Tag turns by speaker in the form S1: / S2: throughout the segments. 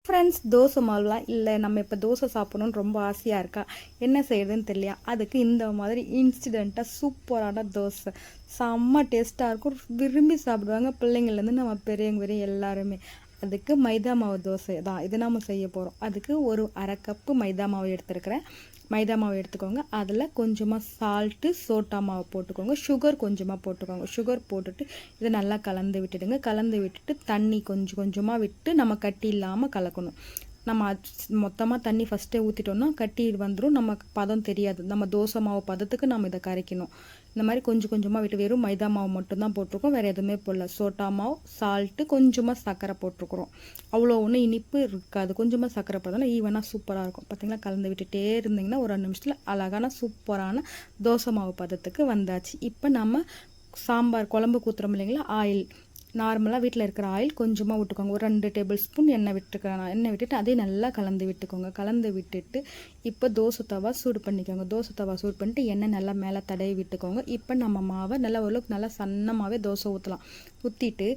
S1: Friends, dosa மாவுலாம் இல்லை, நம்ம இப்போ தோசை சாப்பிடணும்னு ரொம்ப ஆசையாக இருக்கா, என்ன செய்யறதுன்னு தெரியலையா? அதுக்கு இந்த மாதிரி இன்ஸ்டண்ட்டாக சூப்பரான தோசை செம்ம டேஸ்ட்டாக இருக்கும். விரும்பி சாப்பிடுவாங்க பிள்ளைங்கள்லேருந்து நம்ம பெரியவங்க வரையும் எல்லாருமே. அதுக்கு மைதா மாவு தோசை தான் இது நம்ம செய்ய போகிறோம். அதுக்கு ஒரு அரை கப்பு மைதா மாவு எடுத்துருக்கிறேன். மைதா மாவு எடுத்துக்கோங்க. அதில் கொஞ்சமாக சால்ட்டு, சோட்டா மாவு போட்டுக்கோங்க. சுகர் கொஞ்சமாக போட்டுக்கோங்க. சுகர் போட்டுட்டு இதை நல்லா கலந்து விட்டுடுங்க. கலந்து விட்டுட்டு தண்ணி கொஞ்சம் கொஞ்சமாக விட்டு நம்ம கட்டி இல்லாமல் கலக்கணும். நம்ம மொத்தமாக தண்ணி ஃபஸ்ட்டே ஊற்றிட்டோம்னா கட்டி வந்துடும், நமக்கு பதம் தெரியாது. நம்ம தோசை மாவு பதத்துக்கு நம்ம இதை கரைக்கணும். இந்த மாதிரி கொஞ்சம் கொஞ்சமாக விட்டு வெறும் மைதா மாவு மட்டும்தான் போட்டிருக்கோம், வேறு எதுவுமே போடல. சோட்டா மாவு, சால்ட்டு, கொஞ்சமாக சர்க்கரை போட்டிருக்குறோம். அவ்வளோ ஒன்றும் இனிப்பு இருக்காது. கொஞ்சமாக சர்க்கரை போடுறதுனால ஈவனாக சூப்பராக இருக்கும். பார்த்திங்களா, கலந்து விட்டுட்டே இருந்திங்கன்னா ஒரு 2 நிமிஷத்தில் அழகான சூப்பரான தோசை மாவு பதத்துக்கு வந்தாச்சு. இப்போ நம்ம சாம்பார் குழம்பு ஊற்றுறோம் இல்லைங்களா, ஆயில் நார்மலாக வீட்டில் இருக்கிற ஆயில் கொஞ்சமாக விட்டுக்கோங்க. ஒரு 2 டேபிள் ஸ்பூன் எண்ணெய் விட்டுருக்கேன். எண்ணெய் விட்டுட்டு அதே நல்லா கலந்து விட்டுக்கோங்க. கலந்து விட்டுட்டு இப்போ தோசை தவா சூடு பண்ணிக்கோங்க. தோசை தவா சூடு பண்ணிட்டு எண்ணெய் நல்லா மேலே தடவி விட்டுக்கோங்க. இப்போ நம்ம மாவை நல்லா ஓரளவுக்கு நல்லா சன்னமாகவே தோசை ஊற்றலாம். ஊற்றிட்டு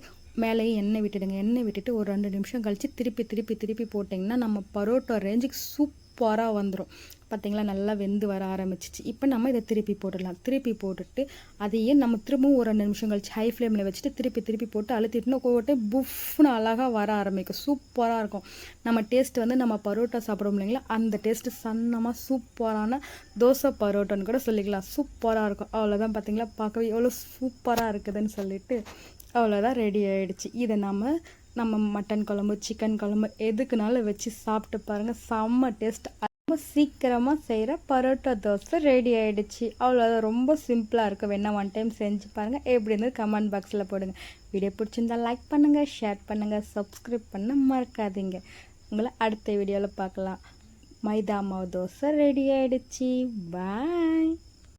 S1: மேலேயும் எண்ணெய் விட்டுடுங்க. எண்ணெய் விட்டுட்டு ஒரு 2 நிமிஷம் கழித்து திருப்பி திருப்பி திருப்பி போட்டிங்கன்னா நம்ம பரோட்டா ரேஞ்சுக்கு சூப்பராக வந்துடும். பார்த்திங்களா, நல்லா வெந்து வர ஆரம்பிச்சிச்சு. இப்போ நம்ம இதை திருப்பி போட்டுடலாம். திருப்பி போட்டுட்டு அதையே நம்ம திரும்பவும் ஒரு 2 நிமிஷம் கழிச்சு ஹை ஃப்ளேமில் வச்சுட்டு திருப்பி திருப்பி போட்டு அழுத்திட்டுனா போட்டு புஃப்னு அழகாக வர ஆரம்பிக்கும். சூப்பராக இருக்கும். நம்ம டேஸ்ட் வந்து நம்ம பரோட்டா சாப்பிடுவோம் இல்லைங்களா, அந்த டேஸ்ட்டு சன்னமாக சூப்பரான தோசை பரோட்டான்னு கூட சொல்லிக்கலாம். சூப்பராக இருக்கும். அவ்வளோதான். பார்த்திங்களா, பார்க்கவே எவ்வளோ சூப்பராக இருக்குதுன்னு சொல்லிட்டு அவ்வளோதான், ரெடி ஆகிடுச்சு. இதை நம்ம மட்டன் குழம்பு, சிக்கன் குழம்பு எதுக்குனாலும் வச்சு சாப்பிட்டு பாருங்கள். செம்ம டேஸ்ட். ரொம்ப சீக்கிரமாக செய்கிற பரோட்டா தோசை ரெடி ஆகிடுச்சு. அவ்வளோதான். ரொம்ப சிம்பிளாக இருக்கும். வேணா ஒன் டைம் செஞ்சு பாருங்கள். எப்படி இருந்தது கமெண்ட் பாக்ஸில் போடுங்க. வீடியோ பிடிச்சிருந்தால் லைக் பண்ணுங்கள், ஷேர் பண்ணுங்கள், சப்ஸ்கிரைப் பண்ண மறக்காதீங்க. உங்களை அடுத்த வீடியோவில் பார்க்கலாம். மைதா மாவு தோசை ரெடி ஆகிடுச்சு. பாய்.